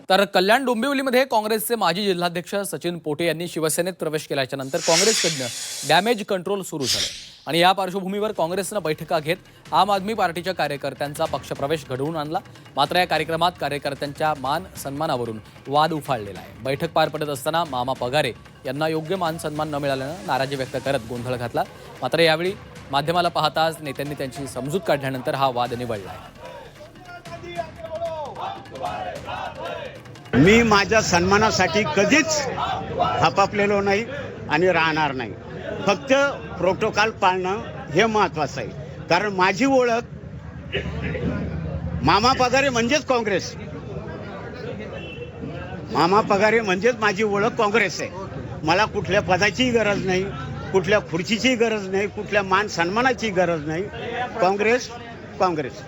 तर कल्याण डोंबिवलीमध्ये काँग्रेसचे माजी जिल्हाध्यक्ष सचिन पोटे यांनी शिवसेनेत प्रवेश केल्याच्या नंतर काँग्रेसकडनं डॅमेज कंट्रोल सुरू झालं आणि या पार्श्वभूमीवर काँग्रेसनं बैठका घेत आम आदमी पार्टीच्या कार्यकर्त्यांचा पक्षप्रवेश घडवून आणला। मात्र या कार्यक्रमात कार्यकर्त्यांच्या मान सन्मानावरून वाद उफाळलेला आहे। बैठक पार पडत असताना मामा पगारे यांना योग्य मान सन्मान न मिळाल्यानं नाराजी व्यक्त करत गोंधळ घातला। मात्र यावेळी माध्यमाला पाहताच नेत्यांनी त्यांची समजूत काढल्यानंतर हा वाद निवळला आहे। मी माझ्या सन्मानासाठी कधीच हपापलेलो नाही आणि राहणार नाही। फक्त प्रोटोकॉल पाळणं हे महत्त्वाचं आहे, कारण माझी ओळख मामा पगारे म्हणजेच काँग्रेस, मामा पगारे म्हणजेच माझी ओळख काँग्रेस आहे। मला कुठल्या पदाचीही गरज नाही, कुठल्या खुर्चीचीही गरज नाही, कुठल्या मान सन्मानाची गरज नाही। काँग्रेस काँग्रेस